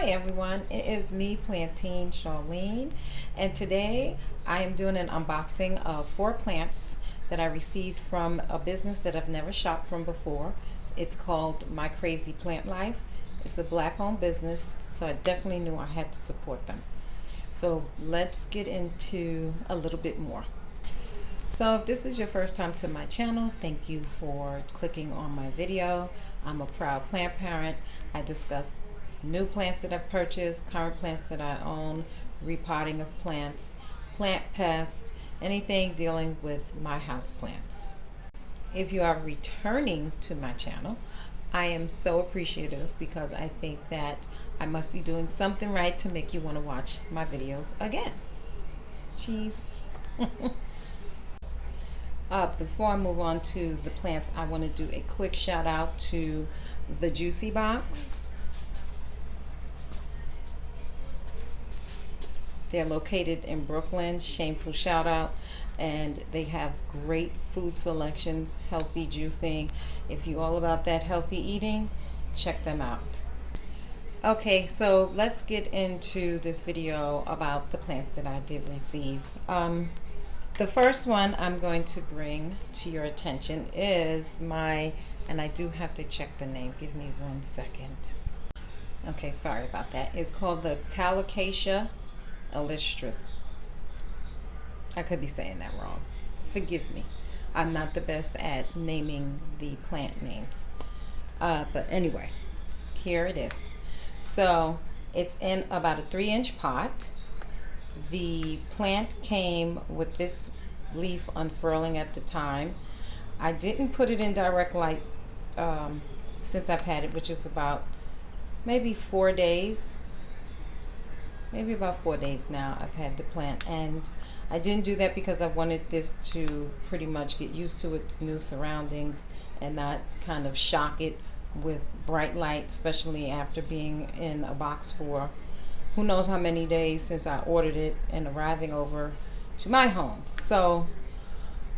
Hi everyone, it is me, Plantine Charlene, and today I am doing an unboxing of 4 plants that I received from a business that I've never shopped from before. It's called My Crazy Plant Life. It's a black-owned business, so I definitely knew I had to support them. So let's get into a little bit more. So if this is your first time to my channel, thank you for clicking on my video. I'm a proud plant parent. I discuss new plants that I've purchased, current plants that I own, repotting of plants, plant pests, anything dealing with my house plants. If you are returning to my channel, I am so appreciative because I think that I must be doing something right to make you want to watch my videos again. Cheese. Before I move on to the plants, I want to do a quick shout out to the Juicy Box. They're located in Brooklyn, shameful shout out, and they have great food selections, healthy juicing. If you're all about that healthy eating, check them out. Okay, so let's get into this video about the plants that I did receive. The first one I'm going to bring to your attention is and I do have to check the name, give me 1 second. Okay, sorry about that. It's called the Colocasia Illustris. I could be saying that wrong. Forgive me. I'm not the best at naming the plant names. But anyway, here it is. So it's in about a 3-inch pot. The plant came with this leaf unfurling at the time. I didn't put it in direct light since I've had it, which is about maybe 4 days. Maybe about 4 days now I've had the plant, and I didn't do that because I wanted this to pretty much get used to its new surroundings and not kind of shock it with bright light, especially after being in a box for who knows how many days since I ordered it and arriving over to my home. So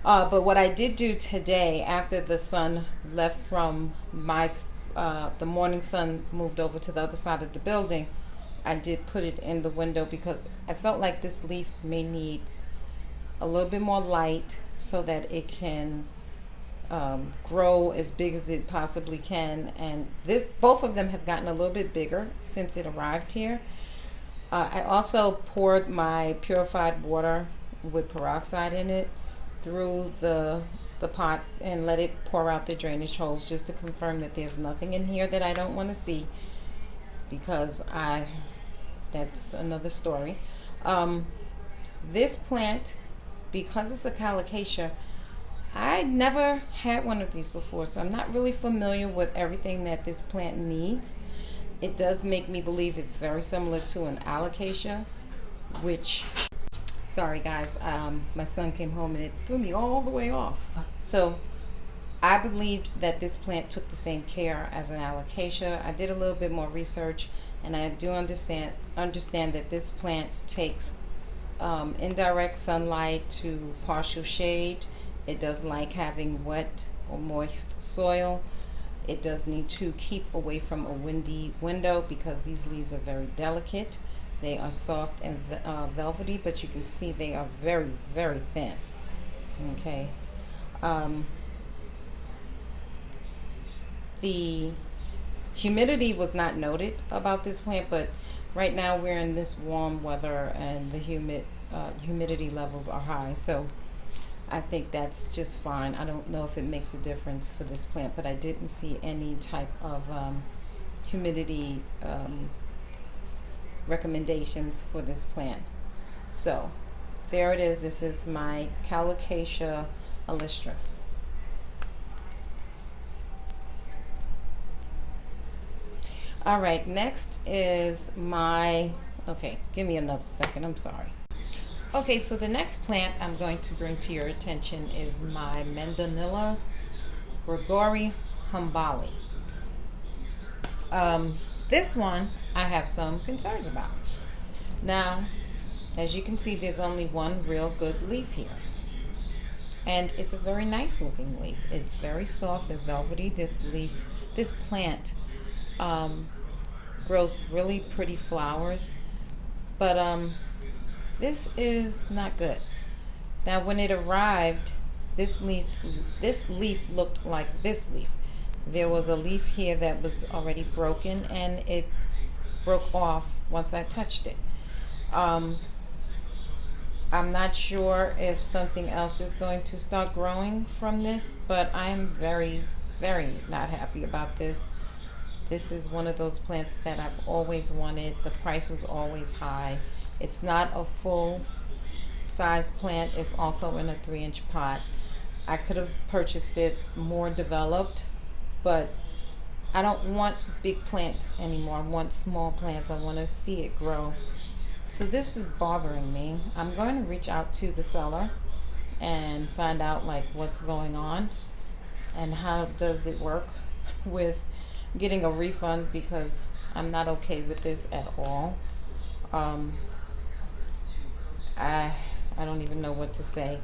but what I did do today, after the sun left from the morning sun moved over to the other side of the building, I did put it in the window because I felt like this leaf may need a little bit more light so that it can grow as big as it possibly can. And both of them have gotten a little bit bigger since it arrived here. I also poured my purified water with peroxide in it through the pot and let it pour out the drainage holes just to confirm that there's nothing in here that I don't want to see, because that's another story. This plant, because it's a colocasia, I never had one of these before, so I'm not really familiar with everything that this plant needs. It does make me believe it's very similar to an alocasia, which, sorry guys, my son came home and it threw me all the way off. So I believed that this plant took the same care as an alocasia. I did a little bit more research, and I do understand that this plant takes indirect sunlight to partial shade. It does like having wet or moist soil. It does need to keep away from a windy window because these leaves are very delicate. They are soft and velvety, but you can see they are very, very thin. Okay. The humidity was not noted about this plant, but right now we're in this warm weather and the humidity levels are high, so I think that's just fine. I don't know if it makes a difference for this plant, but I didn't see any type of humidity recommendations for this plant. So there it is. This is my Colocasia Illustris. All right, next is okay, give me another second, I'm sorry. Okay, so the next plant I'm going to bring to your attention is my Medinilla Gregori Hambali. This one I have some concerns about. Now, as you can see, there's only one real good leaf here. And it's a very nice looking leaf. It's very soft and velvety. This plant grows really pretty flowers, but this is not good. Now when it arrived, this leaf looked like this leaf. There was a leaf here that was already broken, and it broke off once I touched it. I'm not sure if something else is going to start growing from this, but I'm very, very not happy about this. This is one of those plants that I've always wanted. The price was always high. It's not a full size plant. It's also in a 3-inch pot. I could have purchased it more developed, but I don't want big plants anymore. I want small plants. I want to see it grow. So this is bothering me. I'm going to reach out to the seller and find out like what's going on and how does it work with getting a refund, because I'm not okay with this at all. I don't even know what to say.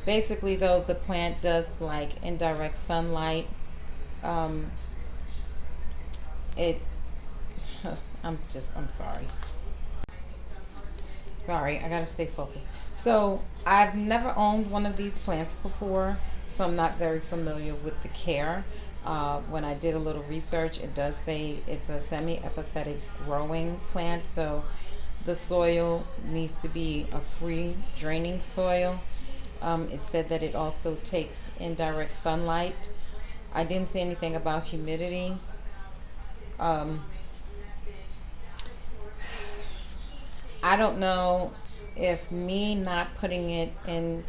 Basically though, the plant does like indirect sunlight. I'm sorry, I gotta stay focused. So I've never owned one of these plants before, so I'm not very familiar with the care. When I did a little research, it does say it's a semi-epiphytic growing plant, so the soil needs to be a free draining soil. It said that it also takes indirect sunlight. I didn't say anything about humidity. I don't know if me not putting it in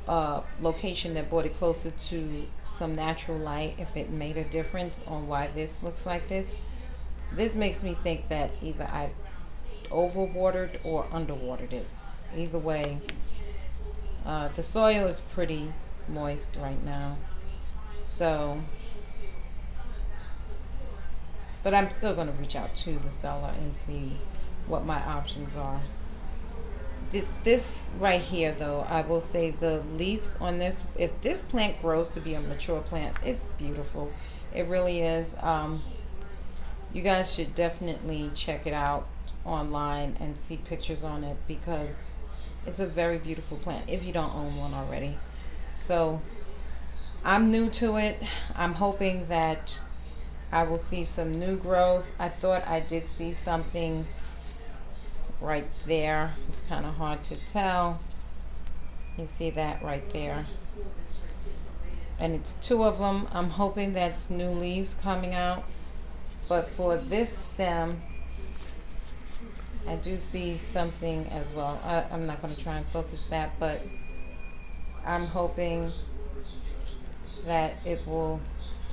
a location that brought it closer to some natural light, if it made a difference on why this looks like this. This makes me think that either I overwatered or underwatered it. Either way, the soil is pretty moist right now, so, but I'm still going to reach out to the seller and see what my options are. This right here though, I will say the leaves on this, if this plant grows to be a mature plant, it's beautiful. It really is. You guys should definitely check it out online and see pictures on it, because it's a very beautiful plant if you don't own one already. So I'm new to it. I'm hoping that I will see some new growth. I thought I did see something right there. It's kind of hard to tell. You see that right there, and it's 2 of them. I'm hoping that's new leaves coming out, but for this stem I do see something as well. I'm not going to try and focus that, but I'm hoping that it will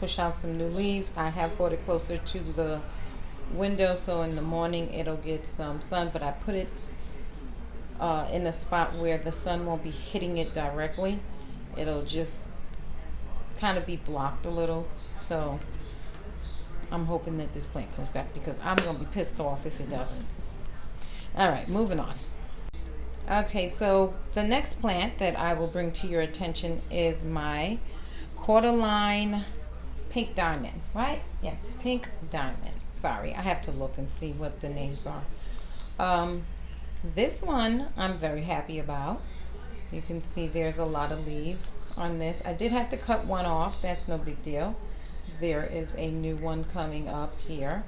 push out some new leaves. I have brought it closer to the window, so in the morning it'll get some sun, but I put it in a spot where the sun won't be hitting it directly. It'll just kind of be blocked a little. So I'm hoping that this plant comes back, because I'm going to be pissed off if it doesn't. All right, moving on. Okay, so the next plant that I will bring to your attention is my Cordyline Pink Diamond, right? Yes, Pink Diamond. Sorry, I have to look and see what the names are. This one I'm very happy about. You can see there's a lot of leaves on this. I did have to cut one off. That's no big deal. There is a new one coming up here.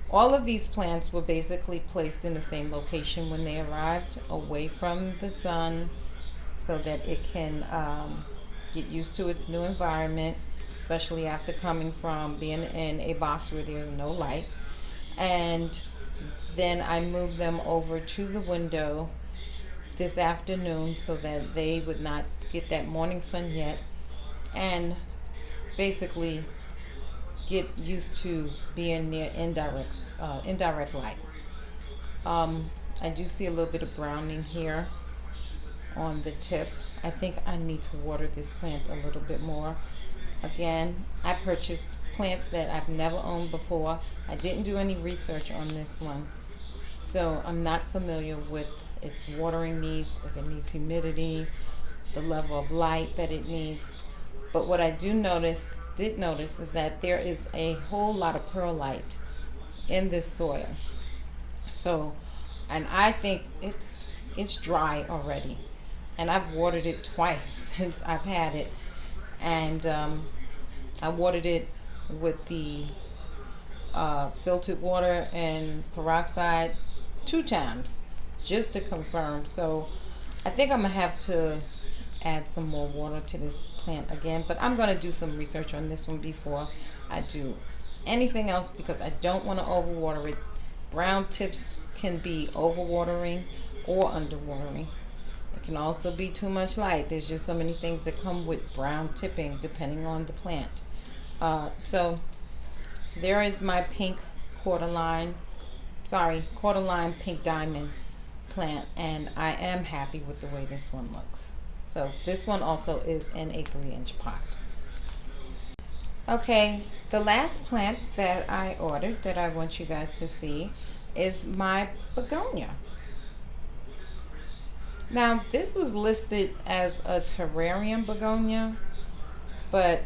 All of these plants were basically placed in the same location when they arrived, away from the sun, so that it can get used to its new environment, especially after coming from being in a box where there's no light. And then I moved them over to the window this afternoon so that they would not get that morning sun yet, and basically get used to being near indirect light. I do see a little bit of browning here on the tip. I think I need to water this plant a little bit more. Again, I purchased plants that I've never owned before. I didn't do any research on this one, so I'm not familiar with its watering needs, if it needs humidity, the level of light that it needs. But what I did notice is that there is a whole lot of perlite in this soil. So, and I think it's dry already, and I've watered it twice since I've had it, and I watered it with the filtered water and peroxide 2 times just to confirm. So I think I'm gonna have to add some more water to this plant again, but I'm gonna do some research on this one before I do anything else, because I don't want to overwater it. Brown tips can be overwatering or underwatering. It can also be too much light. There's just so many things that come with brown tipping depending on the plant. So there is my pink Cordyline Pink Diamond plant, and I am happy with the way this one looks. So this one also is in a 3-inch pot. Okay, the last plant that I ordered that I want you guys to see is my begonia. Now, this was listed as a terrarium begonia, but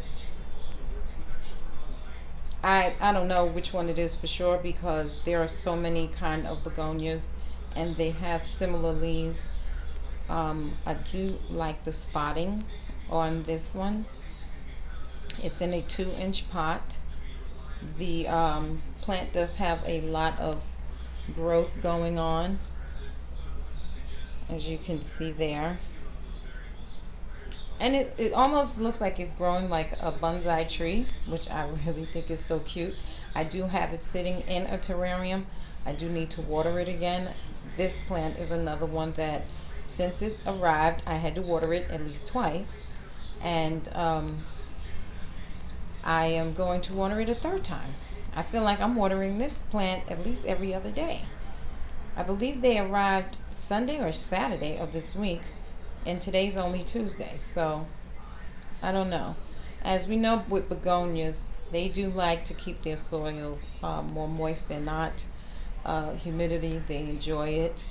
I don't know which one it is for sure, because there are so many kind of begonias and they have similar leaves. I do like the spotting on this one. It's in a 2-inch pot. The plant does have a lot of growth going on, as you can see there. And it almost looks like it's growing like a bonsai tree, which I really think is so cute. I do have it sitting in a terrarium. I do need to water it again. This plant is another one that, since it arrived, I had to water it at least twice. And I am going to water it a 3rd time. I feel like I'm watering this plant at least every other day. I believe they arrived Sunday or Saturday of this week, and today's only Tuesday, so I don't know. As we know with begonias, they do like to keep their soil more moist than not. Humidity, they enjoy it.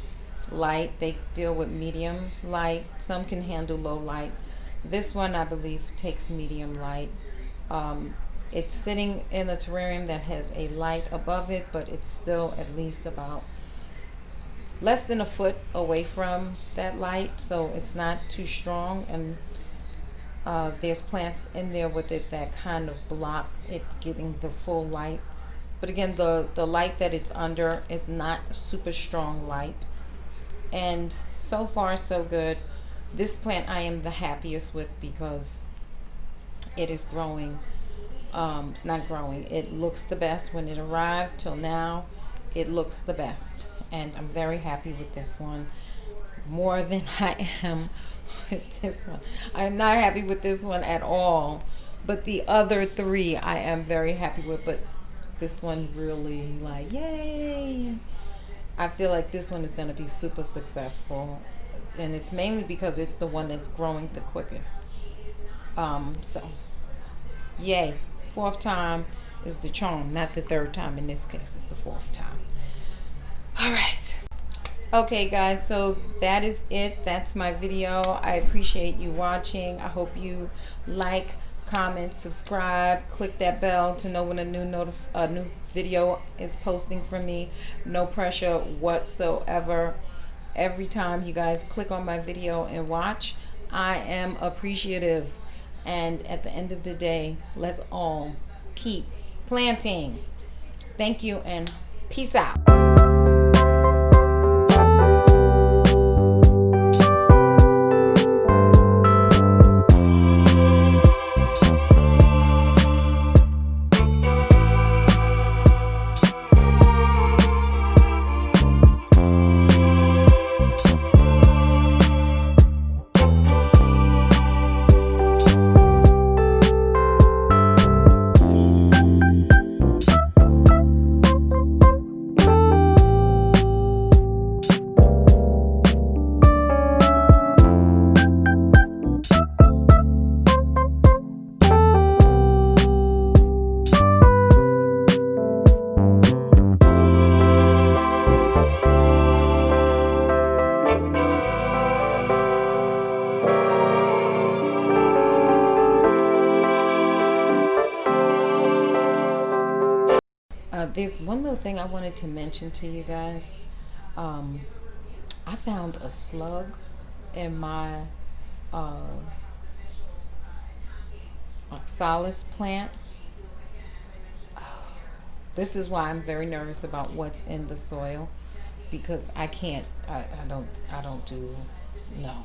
Light, they deal with medium light. Some can handle low light. This one, I believe, takes medium light. It's sitting in a terrarium that has a light above it, but it's still at least about less than a foot away from that light, so it's not too strong. And there's plants in there with it that kind of block it getting the full light. But again, the light that it's under is not super strong light. And so far so good. This plant I am the happiest with, because it is growing. It's not growing. It looks the best. When it arrived till now, it looks the best. And I'm very happy with this one, more than I am with this one. I'm not happy with this one at all, but the other 3 I am very happy with. But this one really, like, yay! I feel like this one is going to be super successful, and it's mainly because it's the one that's growing the quickest. So yay. 4th time is the charm, not the 3rd time. In this case, it's the 4th time. All right. Okay, guys, so that is it. That's my video. I appreciate you watching. I hope you like, comment, subscribe, click that bell to know when a new video is posting from me. No pressure whatsoever. Every time you guys click on my video and watch, I am appreciative. And at the end of the day, let's all keep planting. Thank you, and peace out. There's one little thing I wanted to mention to you guys. Um, I found a slug in my uh, oxalis plant. This is why I'm very nervous about what's in the soil because I can't. I don't do. No,